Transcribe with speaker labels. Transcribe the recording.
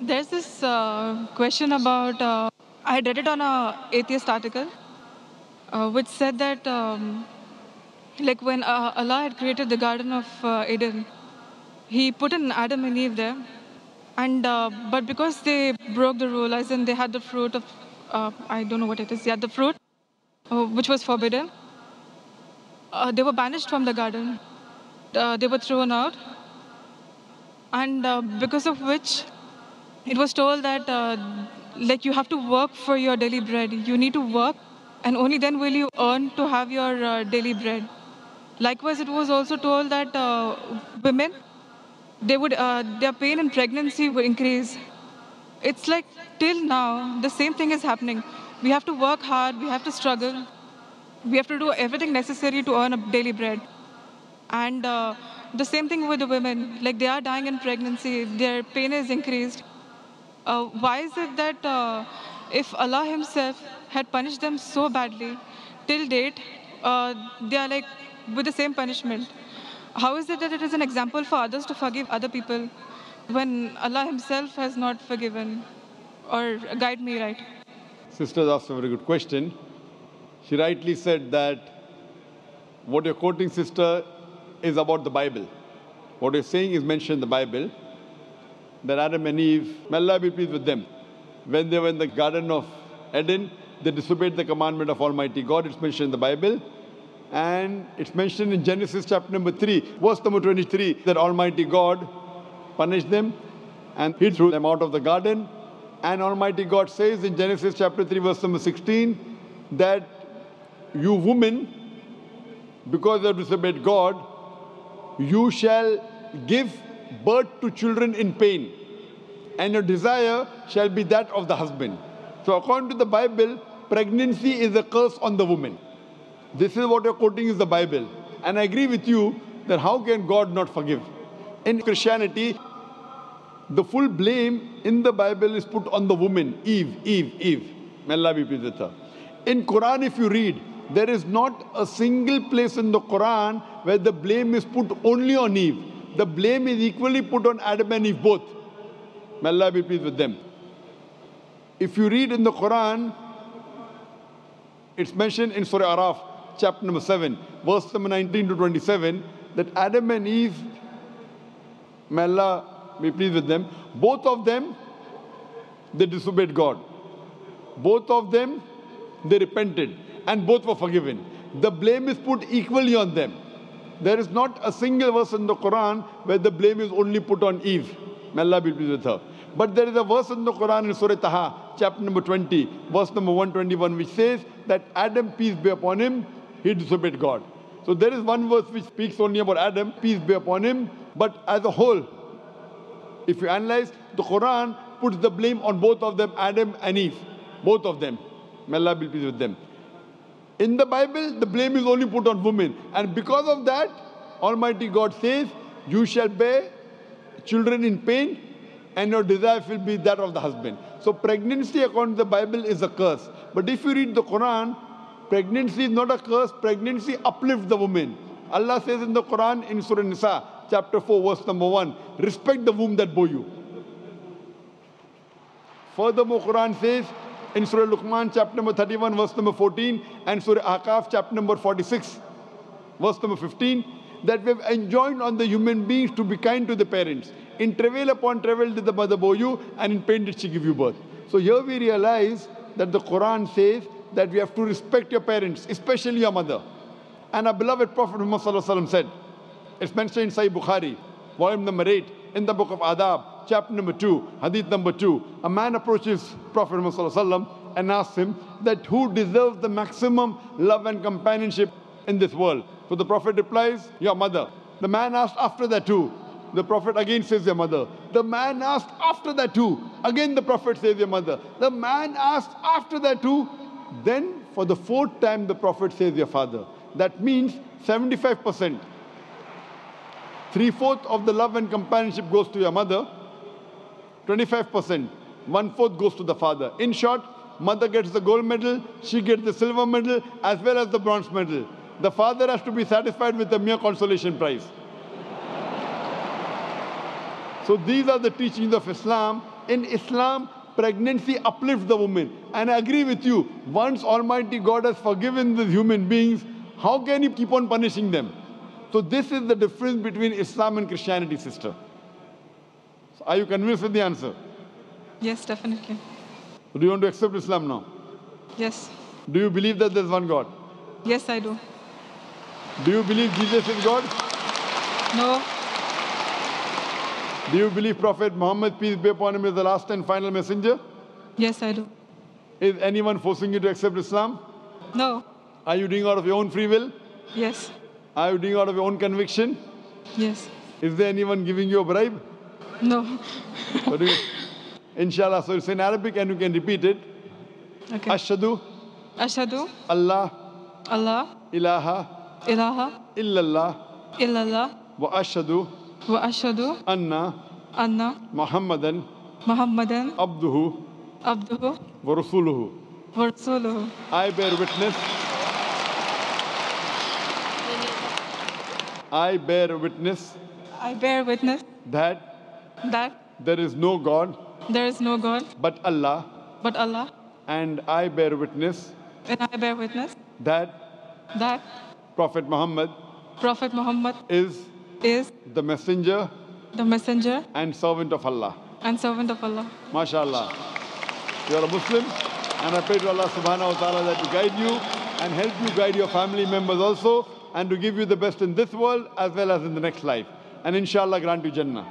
Speaker 1: There's this question about, I read it on a atheist article, which said that, like when Allah had created the Garden of Eden, He put an Adam and Eve there, and but because they broke the rule, as in they had the fruit of, I don't know what it is, yeah, the fruit, which was forbidden, they were banished from the garden. They were thrown out, and because of which it was told that like you have to work for your daily bread. You need to work, and only then will you earn to have your daily bread. Likewise, it was also told that women, their pain in pregnancy would increase. It's like till now the same thing is happening. We have to work hard. We have to struggle. We have to do everything necessary to earn a daily bread. And the same thing with the women. Like they are dying in pregnancy. Their pain is increased. Why is it that if Allah Himself had punished them so badly, till date, they are like with the same punishment? How is it that it is an example for others to forgive other people when Allah Himself has not forgiven? Or guide me right.
Speaker 2: Sisters asked a very good question. She rightly said that what you're quoting, sister, is about the Bible. What you're saying is mentioned in the Bible, that Adam and Eve, may Allah be pleased with them, when they were in the Garden of Eden, they disobeyed the commandment of Almighty God. It's mentioned in the Bible. And it's mentioned in Genesis chapter number 3, verse number 23, that Almighty God punished them and He threw them out of the garden. And Almighty God says in Genesis chapter 3, verse number 16, that you women, because you have disobeyed God, you shall give birth to children in pain, and your desire shall be that of the husband. So according to the Bible, pregnancy is a curse on the woman. This is what you're quoting is the Bible. And I agree with you that how can God not forgive? In Christianity, the full blame in the Bible is put on the woman, Eve. May Allah be pleased with her. In Quran, if you read, there is not a single place in the Quran where the blame is put only on Eve. The blame is equally put on Adam and Eve both. May Allah be pleased with them. If you read in the Quran, it's mentioned in Surah Araf, chapter number 7, verse number 19 to 27, that Adam and Eve, may Allah be pleased with them, both of them, they disobeyed God. Both of them, they repented, and both were forgiven. The blame is put equally on them. There is not a single verse in the Quran where the blame is only put on Eve. May Allah be pleased with her. But there is a verse in the Quran in Surah Taha, chapter number 20, verse number 121, which says that Adam, peace be upon him, he disobeyed God. So there is one verse which speaks only about Adam, peace be upon him, but as a whole, if you analyze, the Quran puts the blame on both of them, Adam and Eve, both of them. May Allah be pleased with them. In the Bible, the blame is only put on women. And because of that, Almighty God says, you shall bear children in pain, and your desire will be that of the husband. So pregnancy, according to the Bible, is a curse. But if you read the Quran, pregnancy is not a curse. Pregnancy uplifts the woman. Allah says in the Quran, in Surah Nisa, chapter 4, verse number 1, respect the womb that bore you. Furthermore, Quran says in Surah Luqman, chapter number 31, verse number 14, and Surah Ahqaf, chapter number 46, verse number 15, that we have enjoined on the human beings to be kind to the parents. In travail upon travail did the mother bore you, and in pain did she give you birth. So here we realize that the Quran says that we have to respect your parents, especially your mother. And our beloved Prophet Muhammad Sallallahu Alaihi Wasallam said, it's mentioned in Sahih Bukhari, volume number 8, in the book of Adab, chapter number 2, hadith number 2. A man approaches Prophet Muhammad Sallallahu Alaihi Wasallam and asks him that who deserves the maximum love and companionship in this world. So the Prophet replies, your mother. The man asked after that too. The Prophet again says your mother. The man asked after that too. Again the Prophet says your mother. The man asked after that too. Then for the fourth time the Prophet says your father. That means 75%. 3/4 of the love and companionship goes to your mother. 25%. 1/4 goes to the father. In short, mother gets the gold medal, she gets the silver medal as well as the bronze medal. The father has to be satisfied with a mere consolation prize. So these are the teachings of Islam In Islam, pregnancy uplifts the woman. And I agree with you, once Almighty God has forgiven the human beings, how can you keep on punishing them? So this is the difference between Islam and Christianity, sister. So are you convinced with the answer?
Speaker 1: Yes, definitely.
Speaker 2: Do you want to accept Islam now?
Speaker 1: Yes.
Speaker 2: Do you believe that there is one God?
Speaker 1: Yes, I do.
Speaker 2: Do you believe Jesus is God?
Speaker 1: No.
Speaker 2: Do you believe Prophet Muhammad, peace be upon him, is the last and final messenger?
Speaker 1: Yes, I do.
Speaker 2: Is anyone forcing you to accept Islam?
Speaker 1: No.
Speaker 2: Are you doing out of your own free will?
Speaker 1: Yes.
Speaker 2: Are you doing out of your own conviction?
Speaker 1: Yes.
Speaker 2: Is there anyone giving you a bribe?
Speaker 1: No.
Speaker 2: What do you- Inshallah, so it's in Arabic and you can repeat it.
Speaker 1: Okay.
Speaker 2: Ashhadu
Speaker 1: Ashhadu
Speaker 2: Allah
Speaker 1: Allah
Speaker 2: ilaha
Speaker 1: ilaha
Speaker 2: illallah
Speaker 1: illallah
Speaker 2: wa ashhadu
Speaker 1: wa ashhadu
Speaker 2: anna
Speaker 1: anna
Speaker 2: Muhammadan
Speaker 1: Muhammadan
Speaker 2: abduhu
Speaker 1: abduhu
Speaker 2: wa rasuluhu.
Speaker 1: wa rasuluhu.
Speaker 2: I bear witness. I bear witness
Speaker 1: I bear witness
Speaker 2: that
Speaker 1: that
Speaker 2: there is no God
Speaker 1: there is no God
Speaker 2: but Allah,
Speaker 1: but Allah,
Speaker 2: and I bear witness
Speaker 1: and I bear witness
Speaker 2: that
Speaker 1: that
Speaker 2: Prophet Muhammad
Speaker 1: Prophet Muhammad
Speaker 2: is
Speaker 1: is
Speaker 2: the messenger
Speaker 1: the messenger
Speaker 2: and servant of Allah.
Speaker 1: and servant of Allah.
Speaker 2: MashaAllah. You are a Muslim, and I pray to Allah subhanahu wa ta'ala that to guide you and help you guide your family members also, and to give you the best in this world as well as in the next life. And inshallah grant you Jannah.